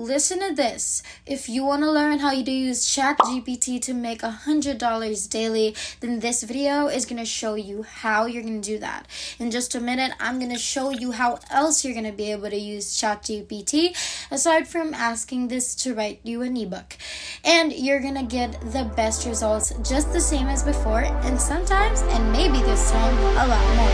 listen to this. If you want to learn how to use ChatGPT to make $100 daily, then this video is going to show you how you're going to do that. In just a minute, I'm going to show you how else you're going to be able to use ChatGPT aside from asking this to write you an ebook. And you're going to get the best results just the same as before, and sometimes, and maybe this time, a lot more.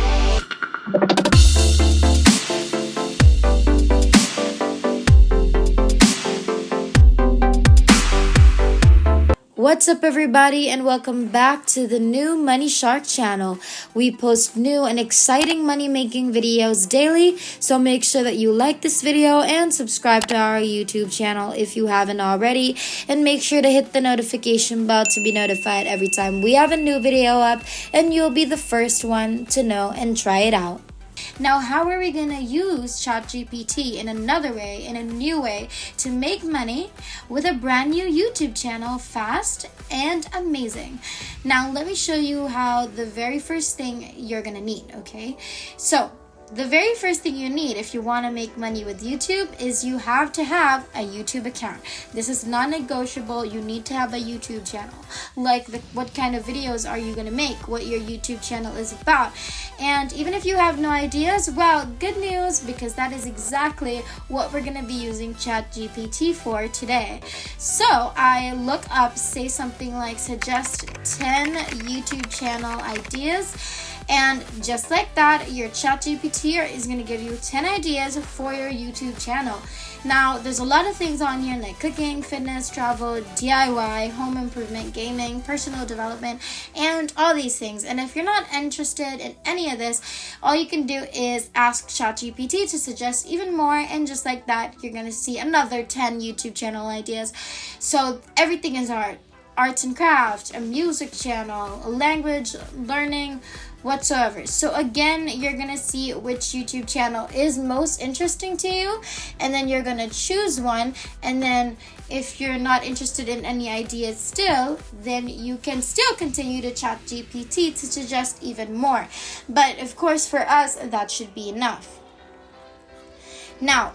What's up, everybody, and welcome back to the new Money Shark channel. We post new and exciting money-making videos daily, so make sure that you like this video and subscribe to our YouTube channel if you haven't already, and make sure to hit the notification bell to be notified every time we have a new video up, and you'll be the first one to know and try it out. Now, how are we going to use ChatGPT in another way, in a new way, to make money with a brand new YouTube channel fast and amazing? Now, let me show you how the very first thing you're going to need, okay? So, the very first thing you need if you want to make money with YouTube is you have to have a YouTube account. This is non-negotiable. You need to have a YouTube channel. Like what kind of videos are you going to make, what your YouTube channel is about. And even if you have no ideas, well, good news, because that is exactly what we're going to be using ChatGPT for today. So I look up, say something like suggest 10 YouTube channel ideas. And just like that, your ChatGPT is going to give you 10 ideas for your YouTube channel. Now, there's a lot of things on here like cooking, fitness, travel, DIY, home improvement, gaming, personal development, and all these things. And if you're not interested in any of this, all you can do is ask ChatGPT to suggest even more. And just like that, you're going to see another 10 YouTube channel ideas. So everything is arts and crafts, a music channel, a language learning, whatsoever. So again, you're gonna see which YouTube channel is most interesting to you, and then you're gonna choose one. And then if you're not interested in any ideas still, then you can still continue to chat GPT to suggest even more. But of course, for us, that should be enough. Now,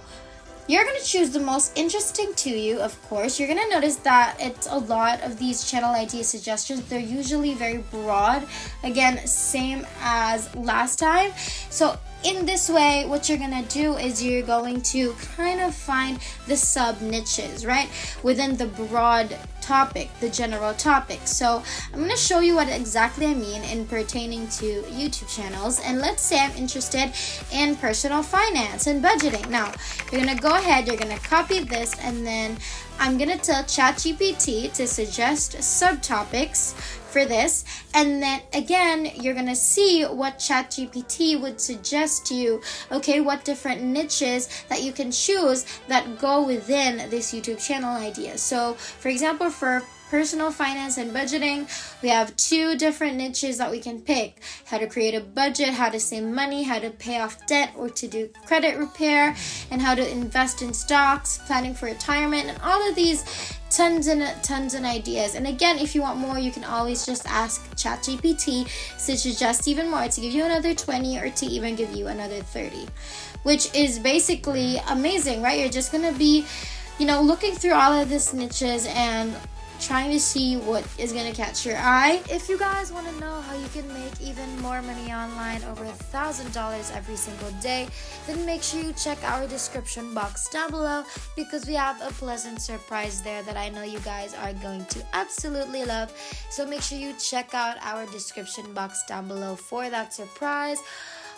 you're going to choose the most interesting to you, of course. You're going to notice that it's a lot of these channel idea suggestions. They're usually very broad. Again, same as last time. So in this way, what you're going to do is you're going to kind of find the sub niches, right? Within the broad topic, the general topic. So I'm going to show you what exactly I mean in pertaining to YouTube channels. And let's say I'm interested in personal finance and budgeting. Now, you're going to go ahead, you're going to copy this, and then I'm going to tell ChatGPT to suggest subtopics for this. And then again, you're going to see what ChatGPT would suggest to you. Okay, what different niches that you can choose that go within this YouTube channel idea. So for example, for personal finance and budgeting, we have 2 different niches that we can pick: how to create a budget, how to save money, how to pay off debt or to do credit repair, and how to invest in stocks, planning for retirement, and all of these tons and ideas. And again, if you want more, you can always just ask ChatGPT to suggest even more, to give you another 20 or to even give you another 30, which is basically amazing, right? You're just going to be, looking through all of these niches and trying to see what is going to catch your eye. If you guys want to know how you can make even more money online, over $1,000 every single day, then make sure you check our description box down below, because we have a pleasant surprise there that I know you guys are going to absolutely love. So make sure you check out our description box down below for that surprise.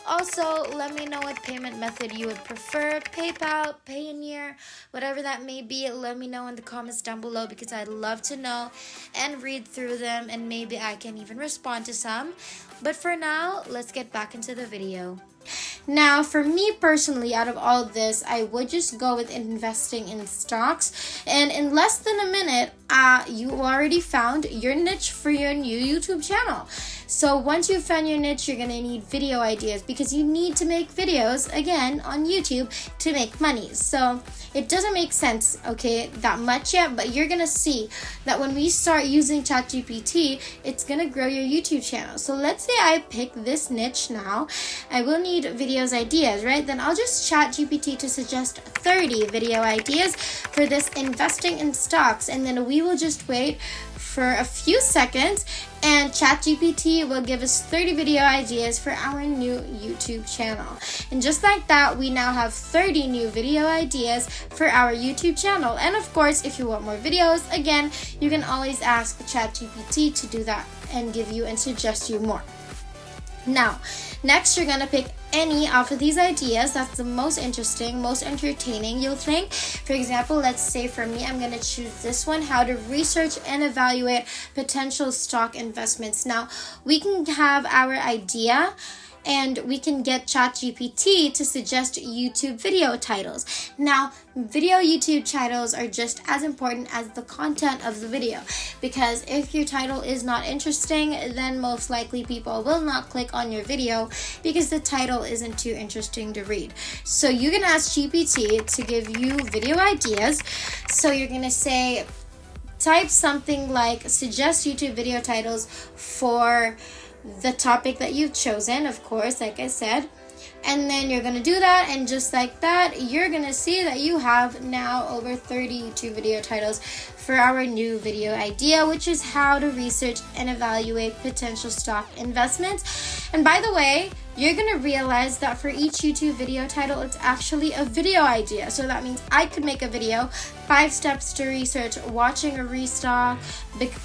Also, let me know what payment method you would prefer: PayPal, Payoneer, whatever that may be. Let me know in the comments down below, because I'd love to know and read through them, and maybe I can even respond to some. But for now, let's get back into the video. Now, for me personally, out of all of this, I would just go with investing in stocks. And in less than a minute, you already found your niche for your new YouTube channel. So once you've found your niche, you're going to need video ideas, because you need to make videos, again, on YouTube to make money. So it doesn't make sense, okay, that much yet, but you're going to see that when we start using ChatGPT, it's going to grow your YouTube channel. So let's say I pick this niche now. I will need need videos ideas, right? Then I'll just chat GPT to suggest 30 video ideas for this investing in stocks, and then we will just wait for a few seconds and ChatGPT will give us 30 video ideas for our new YouTube channel. And just like that, we now have 30 new video ideas for our YouTube channel. And of course, if you want more videos, again, you can always ask ChatGPT to do that and give you and suggest you more. Now, next you're gonna pick any of these ideas that's the most interesting, most entertaining you'll think. For example, let's say for me, I'm gonna choose this one, how to research and evaluate potential stock investments. Now, we can have our idea and we can get ChatGPT to suggest YouTube video titles. Now, video YouTube titles are just as important as the content of the video, because if your title is not interesting, then most likely people will not click on your video because the title isn't too interesting to read. So you can ask GPT to give you video ideas. So you're gonna say, type something like suggest YouTube video titles for the topic that you've chosen, of course, like I said. And then you're gonna do that, and just like that, you're gonna see that you have now over 30 YouTube video titles for our new video idea, which is how to research and evaluate potential stock investments. And by the way, you're gonna realize that for each YouTube video title, it's actually a video idea. So that means I could make a video, 5 steps to research watching a restock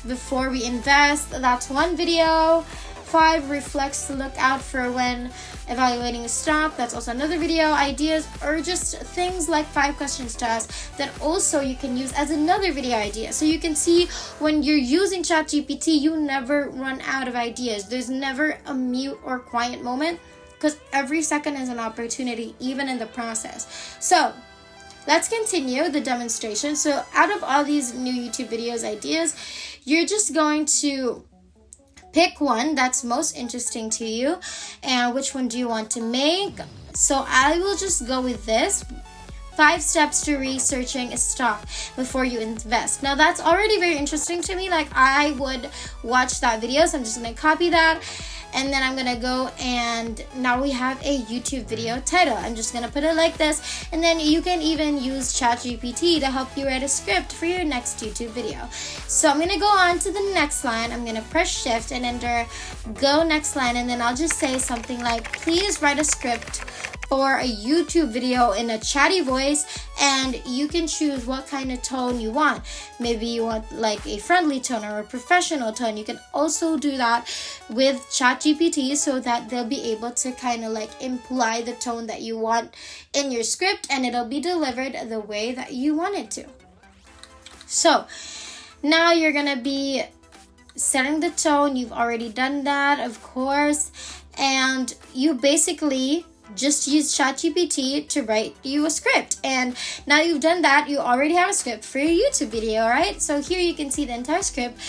before we invest. That's one video. 5 reflex to look out for when evaluating a stock. That's also another video. Ideas, or just things like 5 questions to ask that also you can use as another video idea. So you can see when you're using ChatGPT, you never run out of ideas. There's never a mute or quiet moment, because every second is an opportunity, even in the process. So let's continue the demonstration. So out of all these new YouTube videos ideas, you're just going to pick one that's most interesting to you, and which one do you want to make? So I will just go with this, 5 steps to researching a stock before you invest. Now that's already very interesting to me. Like, I would watch that video, so I'm just gonna copy that. And then I'm gonna go, and now we have a YouTube video title. I'm just gonna put it like this, and then you can even use ChatGPT to help you write a script for your next YouTube video. So I'm gonna go on to the next line. I'm gonna press shift and enter go next line, and then I'll just say something like, please write a script for a YouTube video in a chatty voice, and you can choose what kind of tone you want. Maybe you want like a friendly tone or a professional tone. You can also do that with ChatGPT so that they'll be able to kind of like imply the tone that you want in your script, and it'll be delivered the way that you want it to. So now you're gonna be setting the tone. You've already done that, of course, and you basically just use ChatGPT to write you a script. And now you've done that, you already have a script for your YouTube video, right? So here you can see the entire script.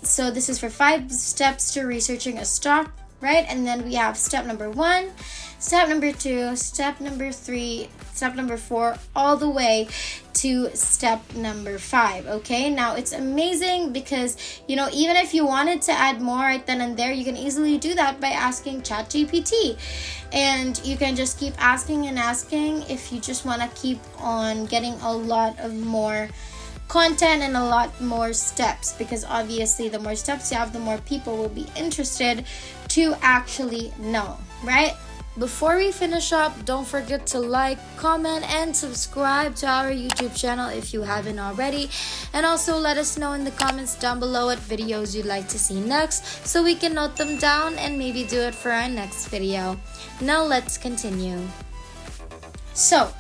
So this is for 5 steps to researching a stock, right? And then we have step number 1, step number 2, step number 3, step number 4, all the way to step number 5. Okay, now it's amazing because, you know, even if you wanted to add more right then and there, you can easily do that by asking ChatGPT. And you can just keep asking and asking if you just want to keep on getting a lot of more content and a lot more steps, because obviously the more steps you have, the more people will be interested to actually know, right? Before we finish up, don't forget to like, comment, and subscribe to our YouTube channel if you haven't already. And also let us know in the comments down below what videos you'd like to see next, so we can note them down and maybe do it for our next video. Now let's continue. So,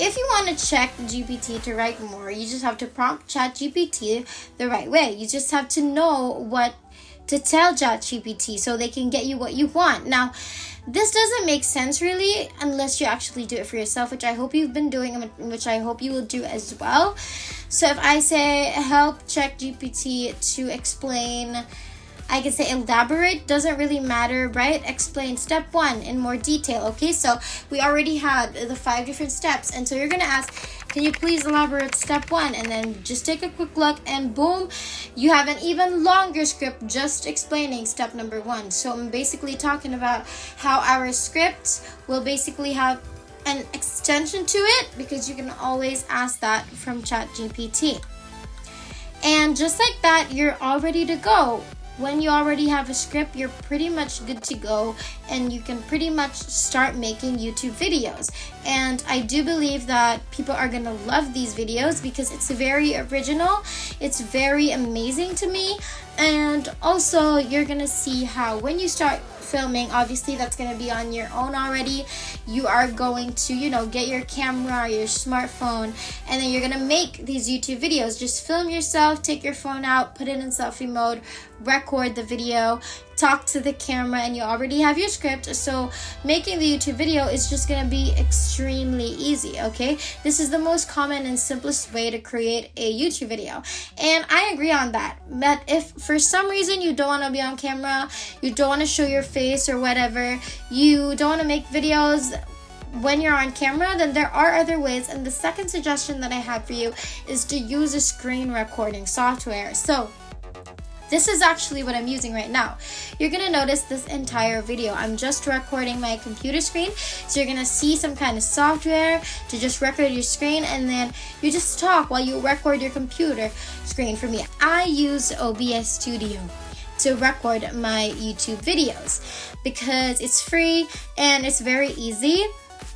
if you want to check GPT to write more, you just have to prompt ChatGPT the right way. You just have to know what to tell ChatGPT so they can get you what you want. Now, this doesn't make sense really unless you actually do it for yourself, which I hope you've been doing and which I hope you will do as well. So if I say help ChatGPT to explain I can say elaborate, doesn't really matter, right? Explain step 1 in more detail. Okay, so we already had the 5 different steps, and so you're gonna ask, can you please elaborate step 1? And then just take a quick look, and boom, you have an even longer script just explaining step number 1. So I'm basically talking about how our script will basically have an extension to it, because you can always ask that from ChatGPT. And just like that, you're all ready to go. When you already have a script, you're pretty much good to go, and you can pretty much start making YouTube videos. And I do believe that people are gonna love these videos because it's very original, it's very amazing to me, and also you're gonna see how when you start filming, obviously that's going to be on your own already. You are going to, get your camera or your smartphone, and then you're going to make these YouTube videos. Just film yourself, take your phone out, put it in selfie mode, record the video, talk to the camera, and you already have your script. So making the YouTube video is just going to be extremely easy, okay? This is the most common and simplest way to create a YouTube video. And I agree on that. But if for some reason you don't want to be on camera, you don't want to show your face or whatever, you don't want to make videos when you're on camera, then there are other ways. And the second suggestion that I have for you is to use a screen recording software. So this is actually what I'm using right now. You're gonna notice this entire video, I'm just recording my computer screen. So you're gonna see some kind of software to just record your screen, and then you just talk while you record your computer screen. For me, I use OBS Studio to record my YouTube videos because it's free and it's very easy.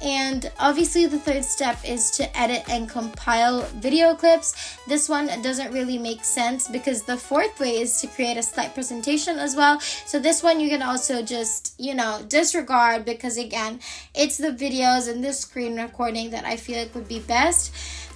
And obviously the third step is to edit and compile video clips. This one doesn't really make sense because the fourth way is to create a slide presentation as well. So this one you can also just, disregard, because again, it's the videos and the screen recording that I feel like would be best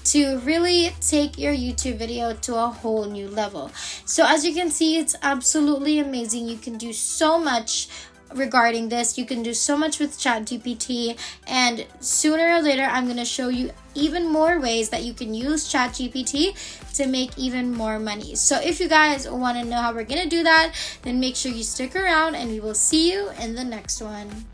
to really take your YouTube video to a whole new level. So as you can see, it's absolutely amazing. You can do so much regarding this. You can do so much with ChatGPT, and sooner or later I'm going to show you even more ways that you can use ChatGPT to make even more money. So if you guys want to know how we're going to do that, then make sure you stick around, and we will see you in the next one.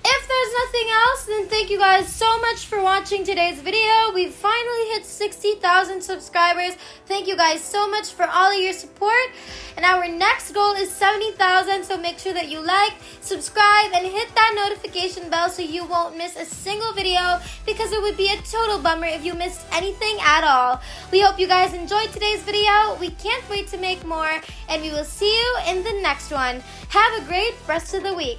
If there's nothing else, then thank you guys so much for watching today's video. We've finally hit 60,000 subscribers. Thank you guys so much for all of your support. And our next goal is 70,000, so make sure that you like, subscribe, and hit that notification bell so you won't miss a single video, because it would be a total bummer if you missed anything at all. We hope you guys enjoyed today's video. We can't wait to make more, and we will see you in the next one. Have a great rest of the week.